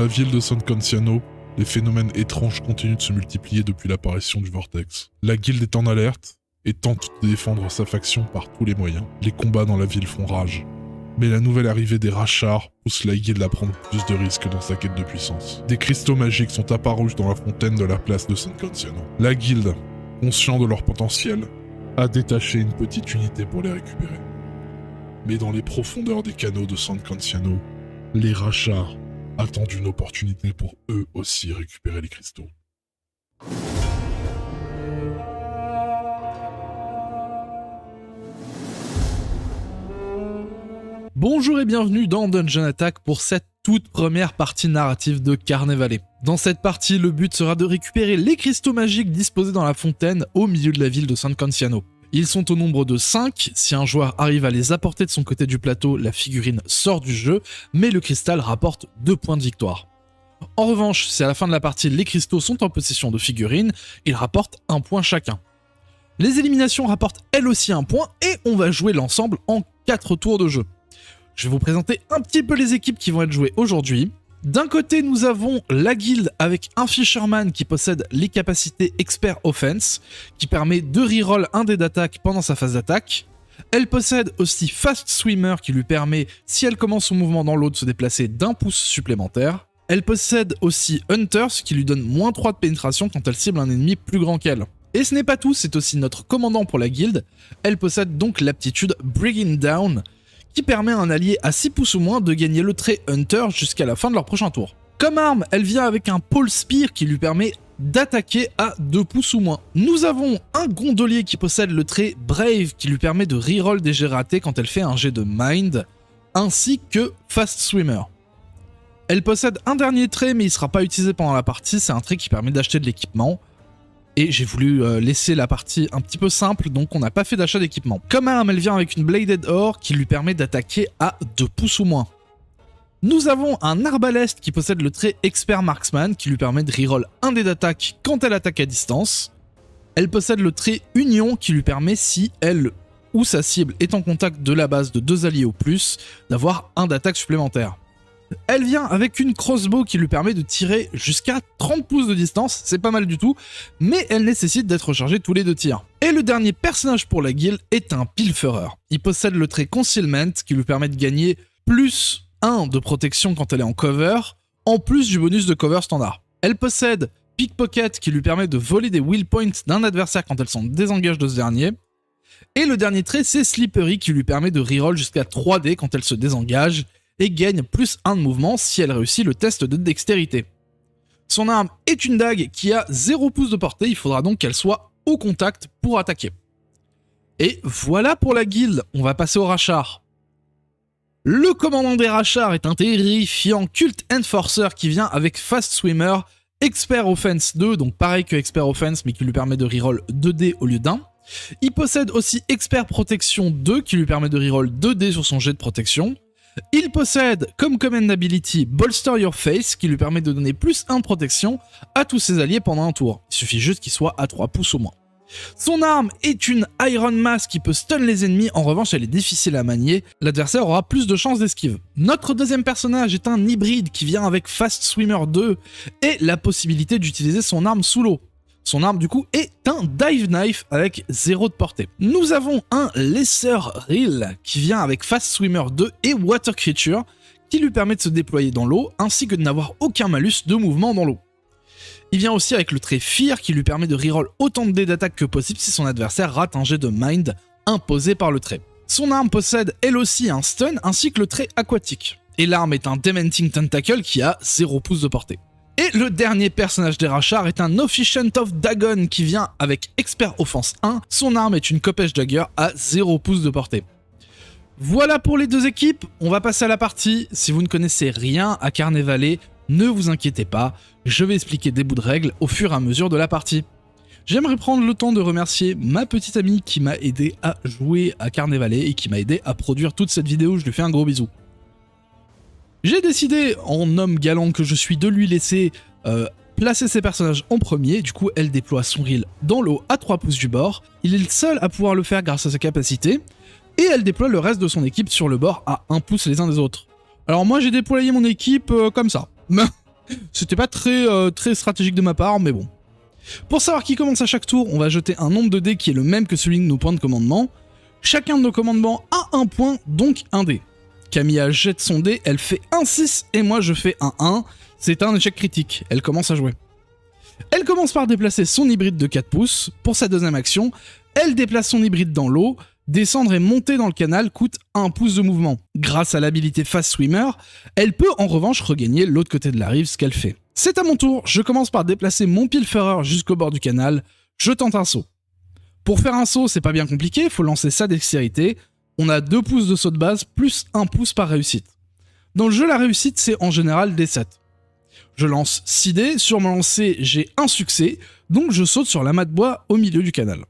la ville de San Canciano, les phénomènes étranges continuent de se multiplier depuis l'apparition du Vortex. La guilde est en alerte et tente de défendre sa faction par tous les moyens. Les combats dans la ville font rage. Mais la nouvelle arrivée des Rashars pousse la guilde à prendre plus de risques dans sa quête de puissance. Des cristaux magiques sont apparus dans la fontaine de la place de San Canciano. La guilde, conscient de leur potentiel, a détaché une petite unité pour les récupérer. Mais dans les profondeurs des canaux de San Canciano, les Rashars attendent une opportunité pour eux aussi récupérer les cristaux. Bonjour et bienvenue dans Dungeon Attack pour cette toute première partie narrative de Carnet Valley. Dans cette partie, le but sera de récupérer les cristaux magiques disposés dans la fontaine au milieu de la ville de San Canciano. Ils sont au nombre de 5, si un joueur arrive à les apporter de son côté du plateau, la figurine sort du jeu, mais le cristal rapporte 2 points de victoire. En revanche, si à la fin de la partie les cristaux sont en possession de figurines, ils rapportent 1 point chacun. Les éliminations rapportent elles aussi 1 point et on va jouer l'ensemble en 4 tours de jeu. Je vais vous présenter un petit peu les équipes qui vont être jouées aujourd'hui. D'un côté, nous avons la guilde avec un Fisherman qui possède les capacités Expert Offense, qui permet de reroll un dé d'attaque pendant sa phase d'attaque. Elle possède aussi Fast Swimmer qui lui permet, si elle commence son mouvement dans l'eau, de se déplacer d'1 pouce supplémentaire. Elle possède aussi Hunters qui lui donne moins 3 de pénétration quand elle cible un ennemi plus grand qu'elle. Et ce n'est pas tout, c'est aussi notre commandant pour la guilde. Elle possède donc l'aptitude Bringing Down, qui permet à un allié à 6 pouces ou moins de gagner le trait Hunter jusqu'à la fin de leur prochain tour. Comme arme, elle vient avec un Pole Spear qui lui permet d'attaquer à 2 pouces ou moins. Nous avons un gondolier qui possède le trait Brave qui lui permet de reroll des jets ratés quand elle fait un jet de Mind, ainsi que Fast Swimmer. Elle possède un dernier trait mais il ne sera pas utilisé pendant la partie, c'est un trait qui permet d'acheter de l'équipement. Et j'ai voulu laisser la partie un petit peu simple, donc on n'a pas fait d'achat d'équipement. Comme arme, elle vient avec une Bladed Ore qui lui permet d'attaquer à 2 pouces ou moins. Nous avons un arbaleste qui possède le trait Expert Marksman qui lui permet de reroll un dé d'attaque quand elle attaque à distance. Elle possède le trait Union qui lui permet, si elle ou sa cible est en contact de la base de 2 alliés ou plus, d'avoir un d'attaque supplémentaire. Elle vient avec une crossbow qui lui permet de tirer jusqu'à 30 pouces de distance, c'est pas mal du tout, mais elle nécessite d'être rechargée tous les 2 tirs. Et le dernier personnage pour la guilde est un Pilferer. Il possède le trait Concealment qui lui permet de gagner plus 1 de protection quand elle est en cover, en plus du bonus de cover standard. Elle possède Pickpocket qui lui permet de voler des will points d'un adversaire quand elle s'en désengage de ce dernier. Et le dernier trait c'est Slippery qui lui permet de reroll jusqu'à 3 dés quand elle se désengage, et gagne plus 1 de mouvement si elle réussit le test de dextérité. Son arme est une dague qui a 0 pouce de portée, il faudra donc qu'elle soit au contact pour attaquer. Et voilà pour la guilde, on va passer au Rashar. Le commandant des Rashars est un terrifiant Cult Enforcer qui vient avec Fast Swimmer, Expert Offense 2, donc pareil que Expert Offense mais qui lui permet de reroll 2 dés au lieu d'1. Il possède aussi Expert Protection 2 qui lui permet de reroll 2 dés sur son jet de protection. Il possède comme command ability Bolster Your Face qui lui permet de donner plus 1 de protection à tous ses alliés pendant un tour. Il suffit juste qu'il soit à 3 pouces au moins. Son arme est une Iron Mask qui peut stun les ennemis, en revanche elle est difficile à manier, l'adversaire aura plus de chances d'esquive. Notre deuxième personnage est un hybride qui vient avec Fast Swimmer 2 et la possibilité d'utiliser son arme sous l'eau. Son arme du coup est un Dive Knife avec 0 de portée. Nous avons un Lesser Reel qui vient avec Fast Swimmer 2 et Water Creature qui lui permet de se déployer dans l'eau ainsi que de n'avoir aucun malus de mouvement dans l'eau. Il vient aussi avec le trait Fear qui lui permet de reroll autant de dés d'attaque que possible si son adversaire rate un jet de Mind imposé par le trait. Son arme possède elle aussi un Stun ainsi que le trait Aquatique. Et l'arme est un Dementing Tentacle qui a 0 pouce de portée. Et le dernier personnage des Rashars est un Officiant of Dagon qui vient avec Expert Offense 1, son arme est une Kopech Dagger à 0 pouce de portée. Voilà pour les 2 équipes, on va passer à la partie. Si vous ne connaissez rien à Carnet Valley, ne vous inquiétez pas, je vais expliquer des bouts de règles au fur et à mesure de la partie. J'aimerais prendre le temps de remercier ma petite amie qui m'a aidé à jouer à Carnet Valley et qui m'a aidé à produire toute cette vidéo, je lui fais un gros bisou. J'ai décidé, en homme galant que je suis, de lui laisser placer ses personnages en premier. Du coup, elle déploie son reel dans l'eau à 3 pouces du bord. Il est le seul à pouvoir le faire grâce à sa capacité. Et elle déploie le reste de son équipe sur le bord à 1 pouce les uns des autres. Alors moi, j'ai déployé mon équipe comme ça. C'était pas très stratégique de ma part, mais bon. Pour savoir qui commence à chaque tour, on va jeter un nombre de dés qui est le même que celui de nos points de commandement. Chacun de nos commandements a un point, donc un dé. Camilla jette son dé, elle fait un 6 et moi je fais un 1. C'est un échec critique, elle commence à jouer. Elle commence par déplacer son hybride de 4 pouces. Pour sa deuxième action, elle déplace son hybride dans l'eau. Descendre et monter dans le canal coûte 1 pouce de mouvement. Grâce à l'habilité Fast Swimmer, elle peut en revanche regagner l'autre côté de la rive, ce qu'elle fait. C'est à mon tour, je commence par déplacer mon pilfereur jusqu'au bord du canal. Je tente un saut. Pour faire un saut, c'est pas bien compliqué, faut lancer sa dextérité. On a 2 pouces de saut de base, plus 1 pouce par réussite. Dans le jeu, la réussite, c'est en général des 7. Je lance 6 dés, sur mon lancer, j'ai un succès, donc je saute sur l'amas de bois au milieu du canal.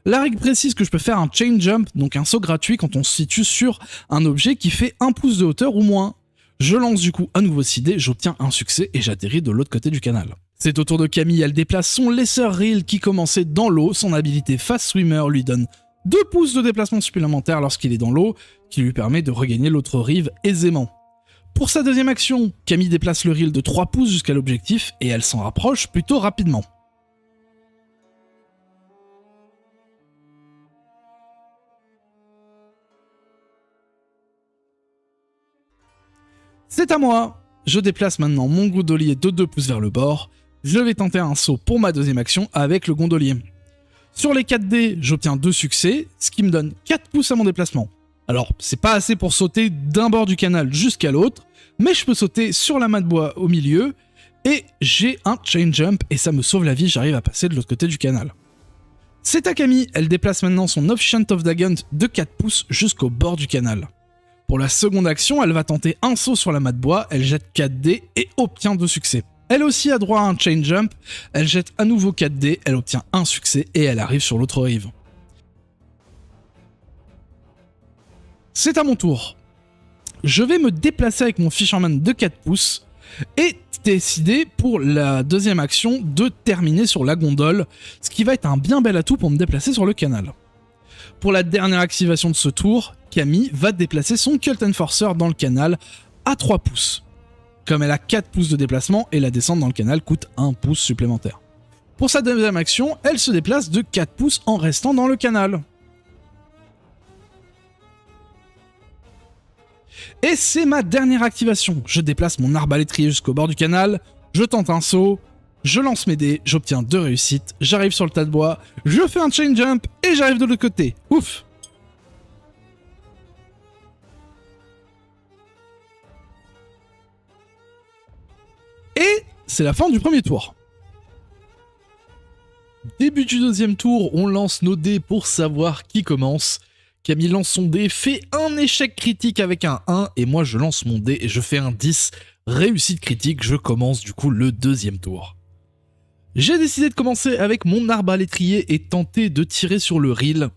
La règle précise que je peux faire un chain jump, donc un saut gratuit quand on se situe sur un objet qui fait 1 pouce de hauteur ou moins. Je lance du coup à nouveau 6 dés, j'obtiens un succès et j'atterris de l'autre côté du canal. C'est au tour de Camille, elle déplace son Lesser Reel qui commençait dans l'eau, son habilité Fast Swimmer lui donne 2 pouces de déplacement supplémentaire lorsqu'il est dans l'eau, qui lui permet de regagner l'autre rive aisément. Pour sa deuxième action, Camille déplace le reel de 3 pouces jusqu'à l'objectif et elle s'en rapproche plutôt rapidement. C'est à moi. Je déplace maintenant mon gondolier de 2 pouces vers le bord. Je vais tenter un saut pour ma deuxième action avec le gondolier. Sur les 4 dés, j'obtiens 2 succès, ce qui me donne 4 pouces à mon déplacement. Alors, c'est pas assez pour sauter d'un bord du canal jusqu'à l'autre, mais je peux sauter sur l'amas de bois au milieu, et j'ai un chain jump, et ça me sauve la vie, j'arrive à passer de l'autre côté du canal. C'est à Camille, elle déplace maintenant son Officiant of Dagon de 4 pouces jusqu'au bord du canal. Pour la seconde action, elle va tenter un saut sur l'amas de bois, elle jette 4 dés et obtient 2 succès. Elle aussi a droit à un chain jump, elle jette à nouveau 4 dés, elle obtient un succès et elle arrive sur l'autre rive. C'est à mon tour. Je vais me déplacer avec mon Fisherman de 4 pouces et décider pour la deuxième action de terminer sur la gondole, ce qui va être un bien bel atout pour me déplacer sur le canal. Pour la dernière activation de ce tour, Camille va déplacer son Cult Enforcer dans le canal à 3 pouces. Comme elle a 4 pouces de déplacement et la descente dans le canal coûte 1 pouce supplémentaire. Pour sa deuxième action, elle se déplace de 4 pouces en restant dans le canal. Et c'est ma dernière activation. Je déplace mon arbalétrier jusqu'au bord du canal, je tente un saut, je lance mes dés, j'obtiens 2 réussites, j'arrive sur le tas de bois, je fais un chain jump et j'arrive de l'autre côté. Ouf! Et c'est la fin du premier tour. Début du deuxième tour, on lance nos dés pour savoir qui commence. Camille lance son dé, fait un échec critique avec un 1, et moi je lance mon dé et je fais un 10. Réussite critique, je commence du coup le deuxième tour. J'ai décidé de commencer avec mon arbalétrier et tenter de tirer sur le reel.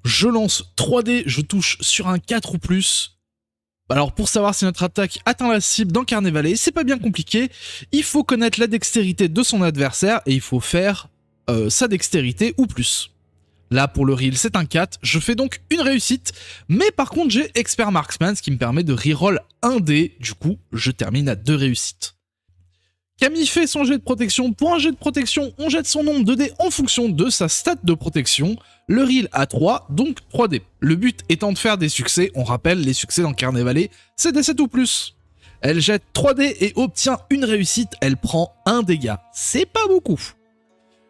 Je lance 3 dés, je touche sur un 4 ou plus. Alors pour savoir si notre attaque atteint la cible dans Carnet Valley, c'est pas bien compliqué. Il faut connaître la dextérité de son adversaire et il faut faire sa dextérité ou plus. Là pour le reel c'est un 4, je fais donc une réussite, mais par contre j'ai Expert Marksman ce qui me permet de reroll un dé, du coup je termine à 2 réussites. Camille fait son jet de protection, pour un jet de protection on jette son nombre de dés en fonction de sa stat de protection, le reel a 3, donc 3 dés. Le but étant de faire des succès, on rappelle les succès dans Carnet Valley, c'est des 7 ou plus. Elle jette 3 dés et obtient une réussite, elle prend 1 dégât, c'est pas beaucoup.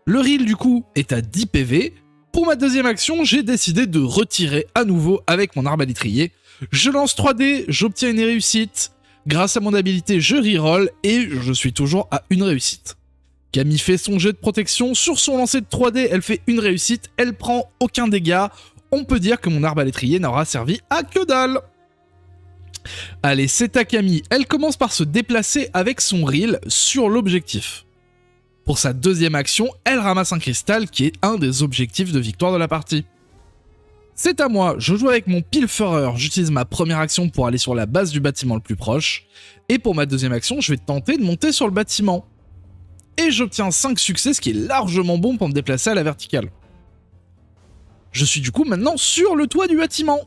Le reel du coup est à 10 PV. Pour ma deuxième action, j'ai décidé de retirer à nouveau avec mon arbalétrier. Je lance 3 dés, j'obtiens une réussite. Grâce à mon habilité, je reroll et je suis toujours à une réussite. Camille fait son jet de protection. Sur son lancer de 3 dés, elle fait une réussite. Elle prend aucun dégât. On peut dire que mon arbalétrier n'aura servi à que dalle. Allez, c'est à Camille. Elle commence par se déplacer avec son reel sur l'objectif. Pour sa deuxième action, elle ramasse un cristal qui est un des objectifs de victoire de la partie. C'est à moi, je joue avec mon pilfereur, j'utilise ma première action pour aller sur la base du bâtiment le plus proche, et pour ma deuxième action, je vais tenter de monter sur le bâtiment. Et j'obtiens 5 succès, ce qui est largement bon pour me déplacer à la verticale. Je suis du coup maintenant sur le toit du bâtiment.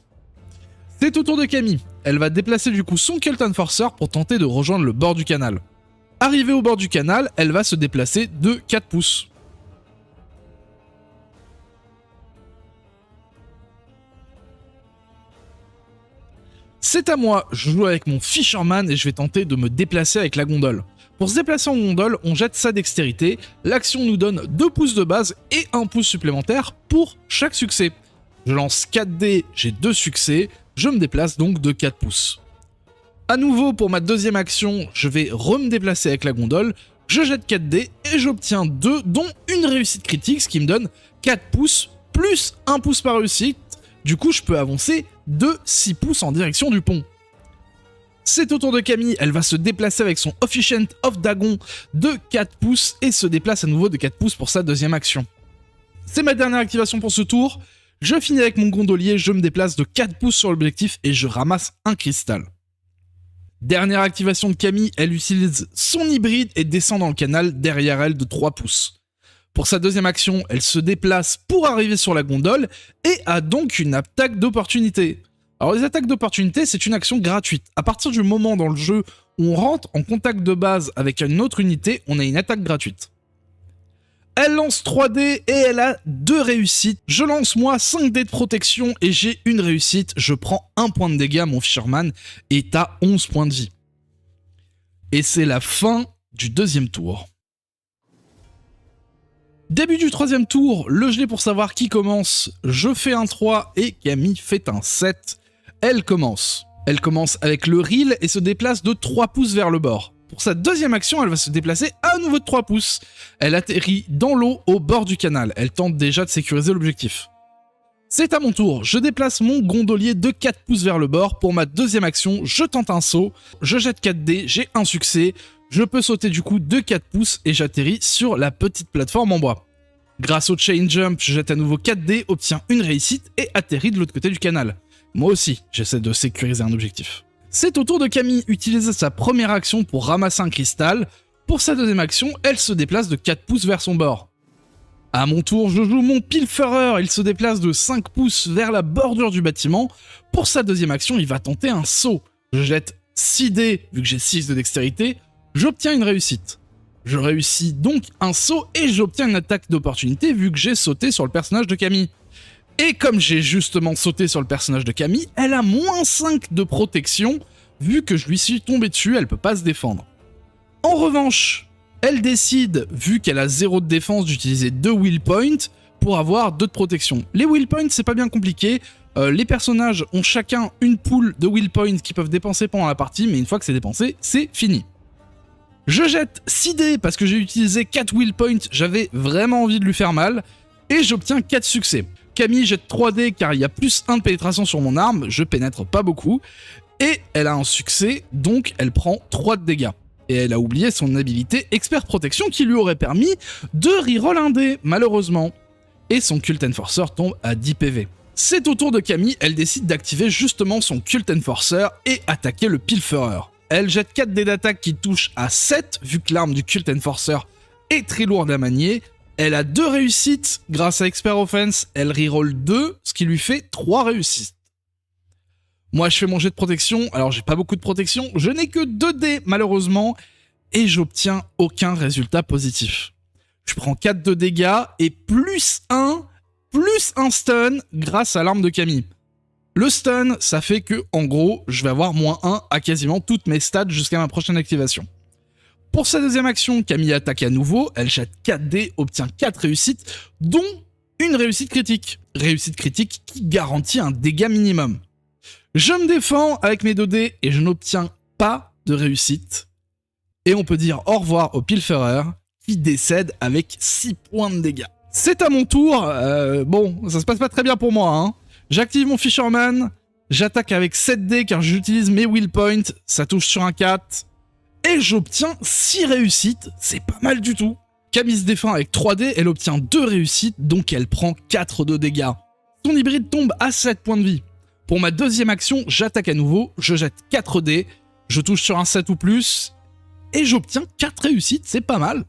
C'est au tour de Camille. elle va déplacer du coup son Cult Enforcer pour tenter de rejoindre le bord du canal. Arrivée au bord du canal, elle va se déplacer de 4 pouces. C'est à moi, je joue avec mon Fisherman et je vais tenter de me déplacer avec la gondole. Pour se déplacer en gondole, on jette sa dextérité, l'action nous donne 2 pouces de base et 1 pouce supplémentaire pour chaque succès. Je lance 4 dés, j'ai 2 succès, je me déplace donc de 4 pouces. A nouveau, pour ma deuxième action, je vais me déplacer avec la gondole, je jette 4 dés et j'obtiens 2, dont une réussite critique, ce qui me donne 4 pouces plus 1 pouce par réussite. Du coup, je peux avancer de 6 pouces en direction du pont. C'est au tour de Camille, elle va se déplacer avec son Officiant of Dagon de 4 pouces et se déplace à nouveau de 4 pouces pour sa deuxième action. C'est ma dernière activation pour ce tour. Je finis avec mon gondolier, je me déplace de 4 pouces sur l'objectif et je ramasse un cristal. Dernière activation de Camille, elle utilise son hybride et descend dans le canal derrière elle de 3 pouces. Pour sa deuxième action, elle se déplace pour arriver sur la gondole et a donc une attaque d'opportunité. Alors les attaques d'opportunité, c'est une action gratuite. À partir du moment dans le jeu où on rentre en contact de base avec une autre unité, on a une attaque gratuite. Elle lance 3 dés et elle a 2 réussites. Je lance moi 5 dés de protection et j'ai une réussite. Je prends 1 point de dégâts, mon Fisherman est à 11 points de vie. Et c'est la fin du deuxième tour. Début du troisième tour, le gelé pour savoir qui commence. Je fais un 3 et Camille fait un 7. Elle commence. Elle commence avec le reel et se déplace de 3 pouces vers le bord. Pour sa deuxième action, elle va se déplacer à nouveau de 3 pouces. Elle atterrit dans l'eau au bord du canal. Elle tente déjà de sécuriser l'objectif. C'est à mon tour. Je déplace mon gondolier de 4 pouces vers le bord. Pour ma deuxième action, je tente un saut. Je jette 4 dés, j'ai un succès. Je peux sauter du coup de 4 pouces et j'atterris sur la petite plateforme en bois. Grâce au chain jump, je jette à nouveau 4 dés, obtiens une réussite et atterris de l'autre côté du canal. Moi aussi, j'essaie de sécuriser un objectif. C'est au tour de Camille, utiliser sa première action pour ramasser un cristal. Pour sa deuxième action, elle se déplace de 4 pouces vers son bord. À mon tour, je joue mon Pilferer, il se déplace de 5 pouces vers la bordure du bâtiment. Pour sa deuxième action, il va tenter un saut. Je jette 6 dés, vu que j'ai 6 de dextérité, j'obtiens une réussite. Je réussis donc un saut et j'obtiens une attaque d'opportunité vu que j'ai sauté sur le personnage de Camille. Et comme j'ai justement sauté sur le personnage de Camille, elle a moins 5 de protection, vu que je lui suis tombé dessus, elle peut pas se défendre. En revanche, elle décide, vu qu'elle a 0 de défense, d'utiliser 2 will points pour avoir 2 de protection. Les will points, c'est pas bien compliqué, les personnages ont chacun une pool de will points qu'ils peuvent dépenser pendant la partie, mais une fois que c'est dépensé, c'est fini. Je jette 6 dés parce que j'ai utilisé 4 will points, j'avais vraiment envie de lui faire mal, et j'obtiens 4 succès. Camille jette 3 dés car il y a plus 1 de pénétration sur mon arme, je pénètre pas beaucoup, et elle a un succès, donc elle prend 3 de dégâts. Et elle a oublié son habilité Expert Protection qui lui aurait permis de reroll un dé, malheureusement. Et son Cult Enforcer tombe à 10 PV. C'est au tour de Camille, elle décide d'activer justement son Cult Enforcer et attaquer le Pilferer. Elle jette 4 dés d'attaque qui touchent à 7, vu que l'arme du Cult Enforcer est très lourde à manier. Elle a 2 réussites, grâce à Expert Offense, elle reroll 2, ce qui lui fait 3 réussites. Moi je fais mon jet de protection, alors j'ai pas beaucoup de protection, je n'ai que 2 dés malheureusement, et j'obtiens aucun résultat positif. Je prends 4 de dégâts, et plus un stun grâce à l'arme de Camille. Le stun, ça fait que, en gros, je vais avoir moins 1 à quasiment toutes mes stats jusqu'à ma prochaine activation. Pour sa deuxième action, Camille attaque à nouveau, elle jette 4 dés, obtient 4 réussites, dont une réussite critique. Réussite critique qui garantit un dégât minimum. Je me défends avec mes 2 dés et je n'obtiens pas de réussite. Et on peut dire au revoir au Pilferer qui décède avec 6 points de dégâts. C'est à mon tour, bon, ça se passe pas très bien pour moi, hein. J'active mon Fisherman, j'attaque avec 7 dés car j'utilise mes will points, ça touche sur un 4. Et j'obtiens 6 réussites, c'est pas mal du tout. Camille se défend avec 3 dés, elle obtient 2 réussites, donc elle prend 4 de dégâts. Son hybride tombe à 7 points de vie. Pour ma deuxième action, j'attaque à nouveau, je jette 4 dés, je touche sur un 7 ou plus, et j'obtiens 4 réussites, c'est pas mal.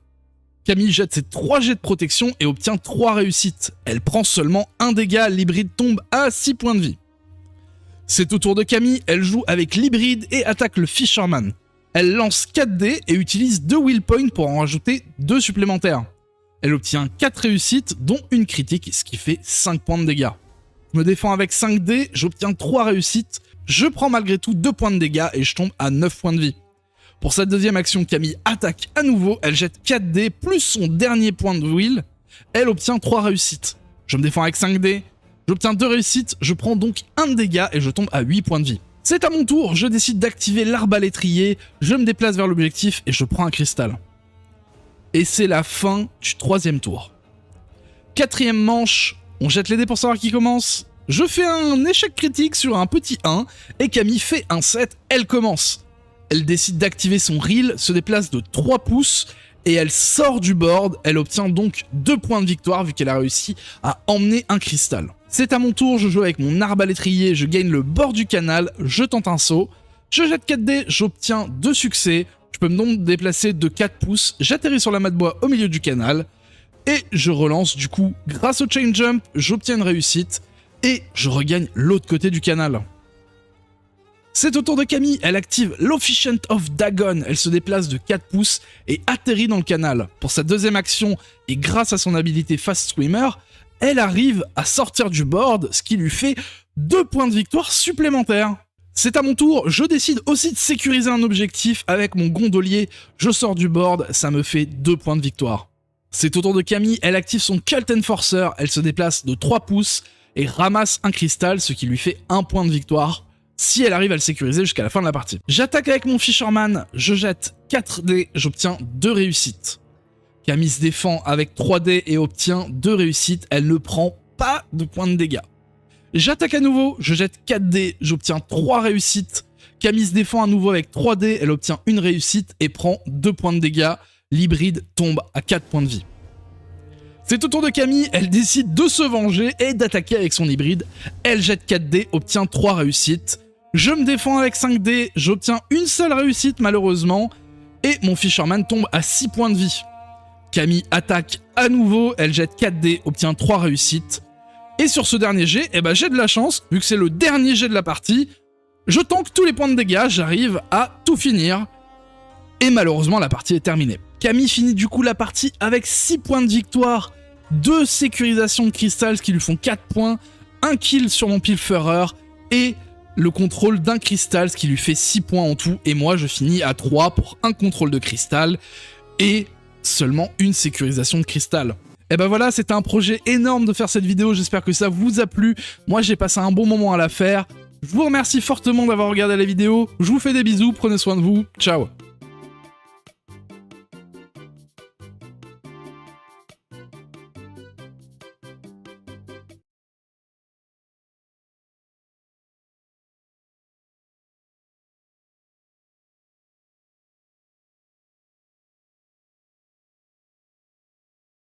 Camille jette ses 3 jets de protection et obtient 3 réussites. Elle prend seulement 1 dégât, l'hybride tombe à 6 points de vie. C'est au tour de Camille, elle joue avec l'hybride et attaque le Fisherman. Elle lance 4 dés et utilise 2 will points pour en rajouter 2 supplémentaires. Elle obtient 4 réussites, dont une critique, ce qui fait 5 points de dégâts. Je me défends avec 5 dés, j'obtiens 3 réussites, je prends malgré tout 2 points de dégâts et je tombe à 9 points de vie. Pour sa deuxième action, Camille attaque à nouveau, elle jette 4 dés plus son dernier point de will, elle obtient 3 réussites. Je me défends avec 5 dés, j'obtiens 2 réussites, je prends donc 1 de dégâts et je tombe à 8 points de vie. C'est à mon tour, je décide d'activer l'arbalétrier, je me déplace vers l'objectif et je prends un cristal. Et c'est la fin du 3e tour. 4e manche, on jette les dés pour savoir qui commence. Je fais un échec critique sur un petit 1 et Camille fait un 7, elle commence. Elle décide d'activer son reel, se déplace de 3 pouces et elle sort du board, elle obtient donc 2 points de victoire vu qu'elle a réussi à emmener un cristal. C'est à mon tour, je joue avec mon arbalétrier, je gagne le bord du canal, je tente un saut, je jette 4 dés, j'obtiens 2 succès, je peux donc me déplacer de 4 pouces, j'atterris sur la mat de bois au milieu du canal, et je relance du coup, grâce au chain jump, j'obtiens une réussite, et je regagne l'autre côté du canal. C'est au tour de Camille, elle active l'Officiant of Dagon, elle se déplace de 4 pouces et atterrit dans le canal. Pour sa deuxième action, et grâce à son habilité Fast Swimmer, elle arrive à sortir du board, ce qui lui fait 2 points de victoire supplémentaires. C'est à mon tour, je décide aussi de sécuriser un objectif avec mon gondolier, je sors du board, ça me fait 2 points de victoire. C'est au tour de Camille, elle active son Cult Enforcer, elle se déplace de 3 pouces et ramasse un cristal, ce qui lui fait 1 point de victoire, si elle arrive à le sécuriser jusqu'à la fin de la partie. J'attaque avec mon Fisherman, je jette 4 dés, j'obtiens 2 réussites. Camille se défend avec 3 dés et obtient 2 réussites, elle ne prend pas de points de dégâts. J'attaque à nouveau, je jette 4 dés, j'obtiens 3 réussites. Camille se défend à nouveau avec 3 dés, elle obtient une réussite et prend 2 points de dégâts. L'hybride tombe à 4 points de vie. C'est au tour de Camille, elle décide de se venger et d'attaquer avec son hybride. Elle jette 4 dés, obtient 3 réussites. Je me défends avec 5 dés, j'obtiens une seule réussite malheureusement. Et mon Fisherman tombe à 6 points de vie. Camille attaque à nouveau, elle jette 4 dés, obtient 3 réussites. Et sur ce dernier jet, j'ai de la chance, vu que c'est le dernier jet de la partie, je tank tous les points de dégâts, j'arrive à tout finir. Et malheureusement, la partie est terminée. Camille finit du coup la partie avec 6 points de victoire, 2 sécurisations de cristal, ce qui lui font 4 points, 1 kill sur mon pilferer, et le contrôle d'un cristal, ce qui lui fait 6 points en tout. Et moi, je finis à 3 pour un contrôle de cristal, et seulement une sécurisation de cristal. Et ben voilà, c'était un projet énorme de faire cette vidéo, j'espère que ça vous a plu. Moi j'ai passé un bon moment à la faire. Je vous remercie fortement d'avoir regardé la vidéo, je vous fais des bisous, prenez soin de vous, ciao.